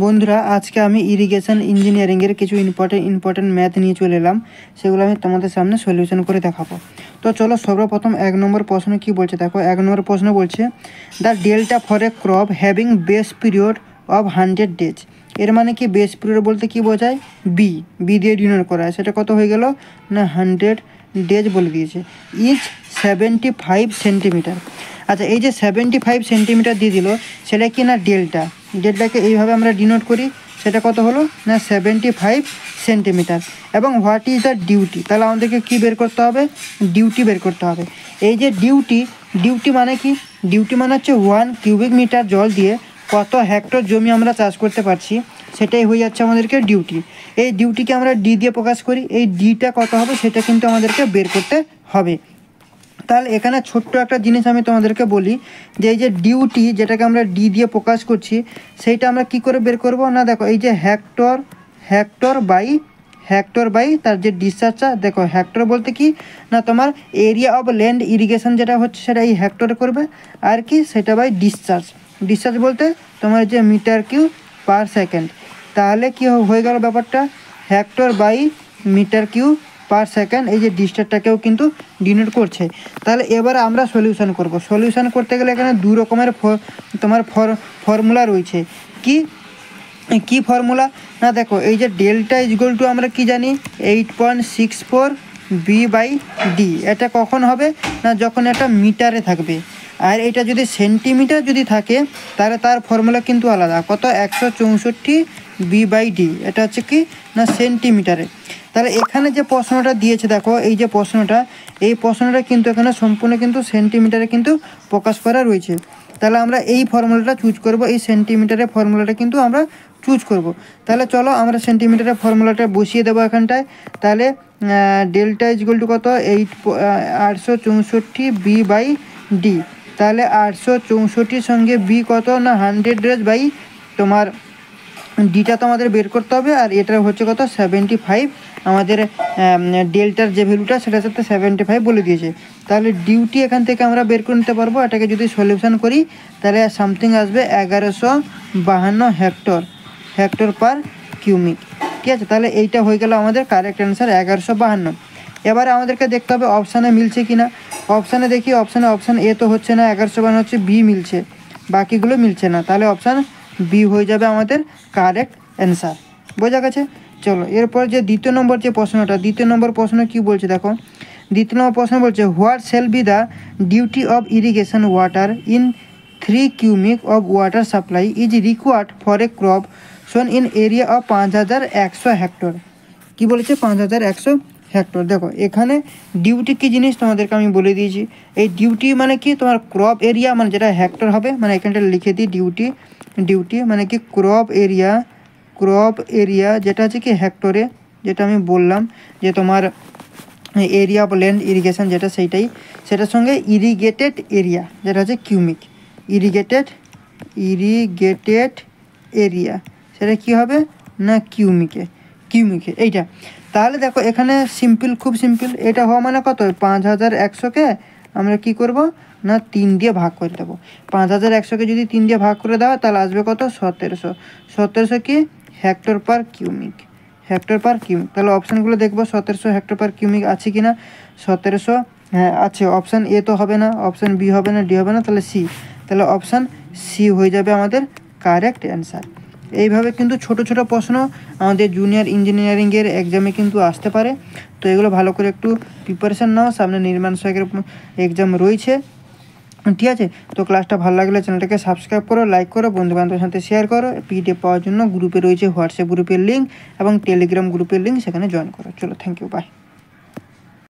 বন্ধুরা আজকে আমি ইরিগেশন ইঞ্জিনিয়ারিংয়ের কিছু ইম্পর্টেন্ট ম্যাথ নিয়ে চলে এলাম, সেগুলো আমি তোমাদের সামনে সলিউশন করে দেখাবো। তো চলো সর্বপ্রথম 1 নম্বর প্রশ্ন কি বলছে দেখো। 1 নম্বর প্রশ্ন বলছে the delta for a crop having base period of 100 days. এর মানে কি বেস পিরিয়ড বলতে কি বোঝায়? বি দিয়ে ডিনোট করা হয়। সেটা কত হয়ে গেল না 100 ডেজ বলে দিয়েছে। Is 75 centimetre. আচ্ছা, এই যে 75 সেন্টিমিটার দিয়ে দিল, সেটা কি না ডেল্টাকে এইভাবে আমরা ডিনোট করি। সেটা কত হলো না 75 সেন্টিমিটার। এবং হোয়াট ইজ দ্য ডিউটি, তাহলে আমাদেরকে কী বের করতে হবে? ডিউটি বের করতে হবে। এই যে ডিউটি মানে কি? ডিউটি মানে হচ্ছে 1 কিউবিক মিটার জল দিয়ে কত হেক্টর জমি আমরা চাষ করতে পারছি, সেটাই হয়ে যাচ্ছে আমাদেরকে ডিউটি। এই ডিউটিকে আমরা ডি দিয়ে প্রকাশ করি। এই ডিটা কত হবে সেটা কিন্তু আমাদেরকে বের করতে হবে। তাহলে এখানে ছোট্ট একটা জিনিস আমি তোমাদেরকে বলি, যে এই যে ডিউটি যেটাকে আমরা ডি দিয়ে প্রকাশ করছি, সেইটা আমরা কি করে বের করব না দেখো, এই যে হেক্টর বাই তার যে ডিসচার্জটা, দেখো হেক্টর বলতে কি না তোমার এরিয়া অফ ল্যান্ড ইরিগেশন যেটা হচ্ছে সেটা এই হেক্টরে করবে, আর কি সেটা বাই ডিসচার্জ বলতে তোমার যে মিটার কিউ পার সেকেন্ড। তাহলে কি হয়ে গেল ব্যাপারটা, hectare by metre cube per second. এই যে ডিসচার্জটাকেও কিন্তু ডিনোট করছে। তাহলে এবারে আমরা সলিউশন করব। সলিউশন করতে গেলে এখানে দু রকমের তোমার ফর্মুলা রয়েছে। কি ফর্মুলা না দেখো, এই যে ডেল্টা ইজগল টু আমরা কি জানি 8.64 বি বাই ডি। এটা কখন হবে না যখন এটা মিটারে থাকবে, আর এটা যদি সেন্টিমিটার যদি থাকে তাহলে তার ফর্মুলা কিন্তু আলাদা। কত? 164 বি বাই ডি। এটা হচ্ছে কি না সেন্টিমিটারে। তাহলে এখানে যে প্রশ্নটা দিয়েছে দেখো, এই যে প্রশ্নটা কিন্তু এখানে সম্পূর্ণ কিন্তু সেন্টিমিটারে কিন্তু প্রকাশ করা রয়েছে। তাহলে আমরা এই ফর্মুলাটা চুজ করব, এই সেন্টিমিটারের ফর্মুলাটা কিন্তু আমরা চুজ করব। তাহলে চলো আমরা সেন্টিমিটারের ফর্মুলাটা বসিয়ে দেবো এখানটায়। তাহলে ডেল্টা ইজগুয়াল টু কত 864 বি বাই ডি। তাহলে 864 সঙ্গে বি কত না 100 ডেজ বাই তোমার ডিটা তো আমাদের বের করতে হবে, আর এটা হচ্ছে কত 75। আমাদের ডেল্টার যে ভ্যালুটা সেটার সাথে 75 বলে দিয়েছে। তাহলে ডিউটি এখান থেকে আমরা বের করে নিতে পারবো। এটাকে যদি সলিউশন করি তাহলে সামথিং আসবে 1152 হেক্টর পার কিউমিক। ঠিক আছে, তাহলে এইটা হয়ে গেল আমাদের কারেক্ট অ্যান্সার 1152। এবারে আমাদেরকে দেখতে হবে অপশানে মিলছে কি না। অপশানে দেখি, অপশান এ তো হচ্ছে না 1152, হচ্ছে বি মিলছে, বাকিগুলো মিলছে না। তাহলে অপশান বি হয়ে যাবে আমাদের কারেক্ট অ্যান্সার। বোঝা গেছে? চলো এরপর যে দ্বিতীয় নম্বর প্রশ্ন কি বলছে দেখো। দ্বিতীয় নম্বর প্রশ্ন বলছে what shall be the duty of irrigation water in 3 cumec of water supply is required for a crop sown in area of 5100 hectare. কি বলেছে? 5100 হেক্টর। দেখো এখানে ডিউটি কী জিনিস তোমাদেরকে আমি বলে দিয়েছি। এই ডিউটি মানে কি তোমার ক্রপ এরিয়া, মানে যেটা হেক্টর হবে, মানে এখানটা লিখে দিই ডিউটি মানে কি ক্রপ এরিয়া যেটা হচ্ছে কি হেক্টরে, যেটা আমি বললাম যে তোমার এরিয়া অফ ল্যান্ড ইরিগেশন যেটা সেটার সঙ্গে ইরিগেটেড এরিয়া যেটা হচ্ছে কিউমিক। ইরিগেটেড এরিয়া সেটা কি হবে না কিউমিকে এইটা। তাহলে দেখো এখানে খুব সিম্পল। এটা হওয়া মানে কত 5100-কে আমরা কি করব না 3 দিয়ে ভাগ করে দেবো। 5100-কে যদি 3 দিয়ে ভাগ করে দেওয়া তাহলে আসবে কত 1700 কি হেক্টর পার কিউমিক। তাহলে অপশানগুলো দেখবো 1700 হেক্টর পার কিউমিক আছে কি না। 1700 হ্যাঁ আছে। অপশান এ তো হবে না, অপশান বি হবে না, ডি হবে না, তাহলে সি। তাহলে অপশান সি হয়ে যাবে আমাদের কারেক্ট অ্যান্সার। এইভাবে কিন্তু ছোট প্রশ্ন আমাদের জুনিয়র ইঞ্জিনিয়ারিংয়ের এক্সামে কিন্তু আসতে পারে। তো এগুলো ভালো করে একটু প্রিপারেশান নাও, সামনে নির্মাণ শাখার এক্সাম রয়েছে। ঠিক আছে, তো ক্লাসটা ভালো লাগলে চ্যানেলটাকে সাবস্ক্রাইব করো, লাইক করো, বন্ধুবান্ধবের সাথে শেয়ার করো। পিডিএফ পাওয়ার জন্য গ্রুপে রয়েছে হোয়াটসঅ্যাপ গ্রুপের লিঙ্ক এবং টেলিগ্রাম গ্রুপের লিঙ্ক, সেখানে জয়েন করো। চলো, থ্যাংক ইউ, বাই।